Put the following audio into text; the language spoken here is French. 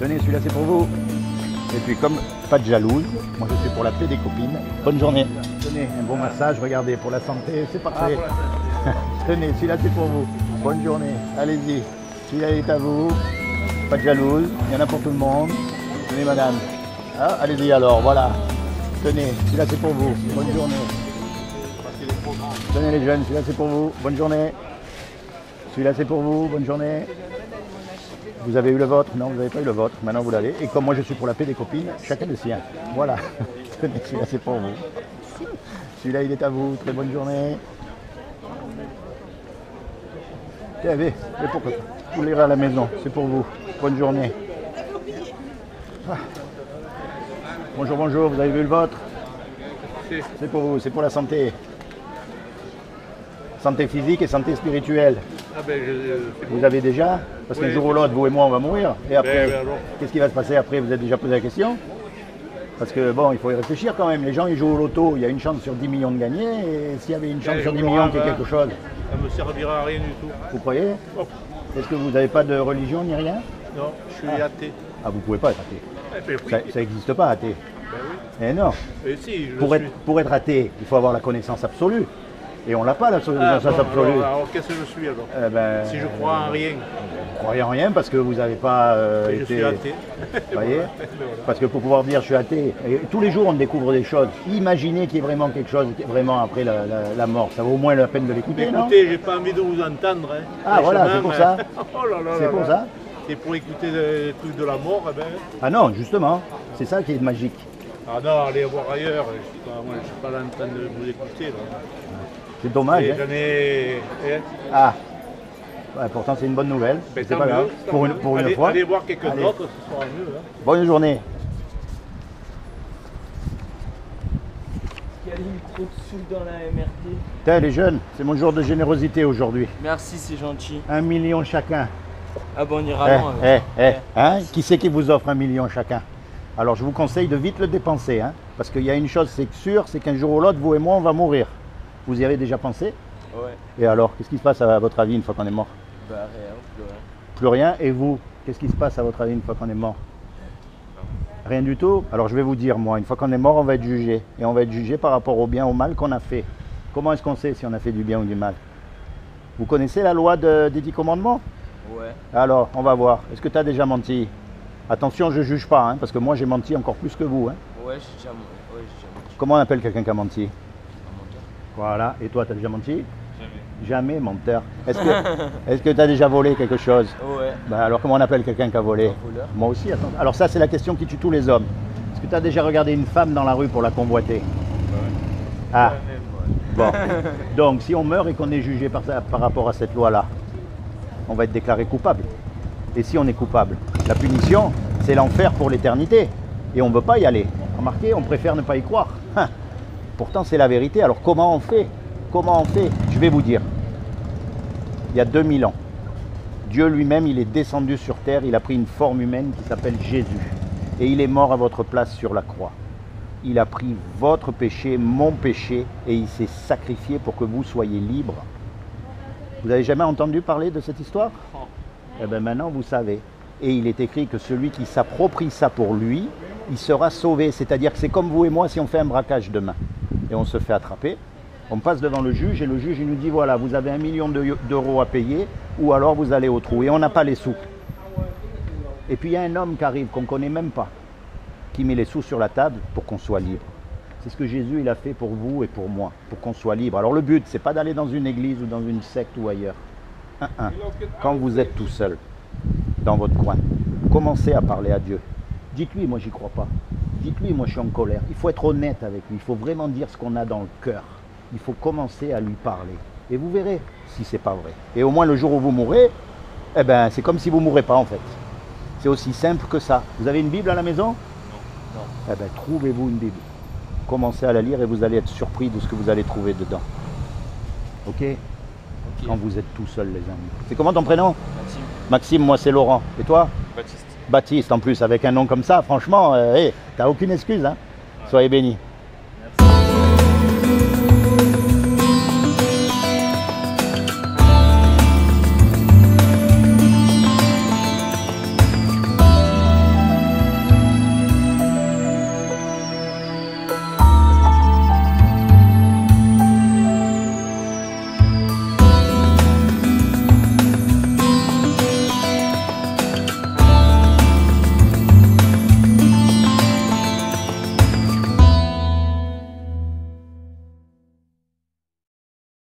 Tenez, celui-là c'est pour vous. Et puis comme pas de jalouse, moi je suis pour la paix des copines. Bonne journée. Tenez, un bon massage, regardez, pour la santé, c'est parfait. Tenez, celui-là c'est pour vous. Bonne journée, allez-y. Celui-là est à vous. Pas de jalouse, il y en a pour tout le monde. Tenez madame. Ah, allez-y alors, voilà. Tenez, celui-là c'est pour vous. Bonne journée. Tenez les jeunes, celui-là c'est pour vous. Bonne journée. Celui-là c'est pour vous. Bonne journée. Vous avez eu le vôtre? Non, vous n'avez pas eu le vôtre. Maintenant vous l'avez. Et comme moi je suis pour la paix des copines, chacun le sien. Voilà. Tenez, celui-là c'est pour vous. Celui-là il est à vous. Très bonne journée. Tiens, mais pourquoi vous l'irez à la maison? C'est pour vous. Bonne journée. Ah. Bonjour, bonjour. Vous avez vu le vôtre? C'est pour vous. C'est pour la santé. Santé physique et santé spirituelle. Ah ben, vous avez déjà? Parce qu'un jour ou l'autre, vous et moi, on va mourir. Et après, qu'est-ce qui va se passer après? Vous êtes déjà posé la question? Parce que bon, il faut y réfléchir quand même. Les gens, ils jouent au loto. Il y a une chance sur 10 millions de gagner. Et s'il y avait une chance sur 10 millions qu'il y ait quelque chose, ça ne me servira à rien du tout. vous croyez? Est-ce que vous n'avez pas de religion ni rien? Non, je suis athée. Ah, vous ne pouvez pas être athée. Oui. Ça n'existe pas, athée. Ben oui. Eh non. Et si, pour être athée, il faut avoir la connaissance absolue. Et on n'a pas la connaissance absolue. Alors qu'est-ce que je suis alors? Si je crois en rien. Vous croyez en rien parce que vous n'avez pas été... Je suis athée. Vous voyez? Parce que pour pouvoir dire je suis athée, et tous les jours on découvre des choses. Imaginez qu'il y ait vraiment quelque chose vraiment après la mort. Ça vaut au moins la peine de l'écouter, non? Écoutez, j'ai pas envie de vous entendre. Hein. Ah voilà, c'est pour ça. Oh là là c'est pour ça. Et pour écouter des trucs de la mort, eh ben... Ah non, justement, c'est ça qui est magique. Ah non, allez voir ailleurs. Moi, je ne suis pas là en train de vous écouter. Là. C'est dommage. Et hein. j'en ai... Ah, ouais, pourtant c'est une bonne nouvelle. C'est pas grave. Pour une fois. Allez voir quelqu'un d'autre, ce sera mieux. Hein. Bonne journée. Il y a trop de sous dans la MRT. Tiens, les jeunes, c'est mon jour de générosité aujourd'hui. Merci, c'est gentil. 1 million chacun. Ah bon, on ira loin. Hein? Qui c'est qui vous offre 1 million chacun? Alors je vous conseille de vite le dépenser, hein, parce qu'il y a une chose c'est sûr, c'est qu'un jour ou l'autre, vous et moi, on va mourir. Vous y avez déjà pensé? Ouais. Et alors, qu'est-ce qui se passe à votre avis une fois qu'on est mort? Bah rien, plus rien. Plus rien. Et vous, qu'est-ce qui se passe à votre avis une fois qu'on est mort? Rien du tout? Alors je vais vous dire, moi, une fois qu'on est mort, on va être jugé. Et on va être jugé par rapport au bien ou au mal qu'on a fait. Comment est-ce qu'on sait si on a fait du bien ou du mal? Vous connaissez la loi des 10 commandements? Ouais. Alors, on va voir. Est-ce que tu as déjà menti? Attention, je ne juge pas, hein, parce que moi j'ai menti encore plus que vous. Hein. Ouais, j'ai déjà menti. Comment on appelle quelqu'un qui a menti? Un menteur. Voilà. Et toi, tu as déjà menti? Jamais. Jamais, menteur. Est-ce que tu as déjà volé quelque chose? Ouais. Ben, alors, comment on appelle quelqu'un qui a volé? Un voleur. Moi aussi, attends. Alors ça, c'est la question qui tue tous les hommes. Est-ce que tu as déjà regardé une femme dans la rue pour la convoiter? Ouais. Ah, Ouais. bon. Donc, si on meurt et qu'on est jugé par rapport à cette loi-là, on va être déclaré coupable. Et si on est coupable, la punition, c'est l'enfer pour l'éternité. Et on ne veut pas y aller. Remarquez, on préfère ne pas y croire. Pourtant, c'est la vérité. Alors comment on fait? Comment on fait? Je vais vous dire. Il y a 2000 ans, Dieu lui-même, il est descendu sur terre, il a pris une forme humaine qui s'appelle Jésus. Et il est mort à votre place sur la croix. Il a pris votre péché, mon péché, et il s'est sacrifié pour que vous soyez libres. Vous n'avez jamais entendu parler de cette histoire? Eh bien maintenant vous savez. Et il est écrit que celui qui s'approprie ça pour lui, il sera sauvé. C'est-à-dire que c'est comme vous et moi si on fait un braquage demain. Et on se fait attraper, on passe devant le juge et le juge il nous dit voilà, vous avez 1 million d'euros à payer ou alors vous allez au trou. Et on n'a pas les sous. Et puis il y a un homme qui arrive qu'on ne connaît même pas, qui met les sous sur la table pour qu'on soit libre. C'est ce que Jésus il a fait pour vous et pour moi, pour qu'on soit libre. Alors le but, c'est pas d'aller dans une église ou dans une secte ou ailleurs. Quand vous êtes tout seul, dans votre coin, commencez à parler à Dieu. Dites-lui, moi j'y crois pas. Dites-lui, moi je suis en colère. Il faut être honnête avec lui. Il faut vraiment dire ce qu'on a dans le cœur. Il faut commencer à lui parler. Et vous verrez si c'est pas vrai. Et au moins le jour où vous mourrez, eh ben c'est comme si vous mourrez pas en fait. C'est aussi simple que ça. Vous avez une Bible à la maison? Non. Eh ben trouvez-vous une Bible. Commencez à la lire et vous allez être surpris de ce que vous allez trouver dedans. Ok? Quand vous êtes tout seul, les amis. C'est comment ton prénom? Maxime. Maxime, moi c'est Laurent. Et toi? Baptiste. Baptiste en plus, avec un nom comme ça, franchement, t'as aucune excuse. Hein. Ouais. Soyez bénis.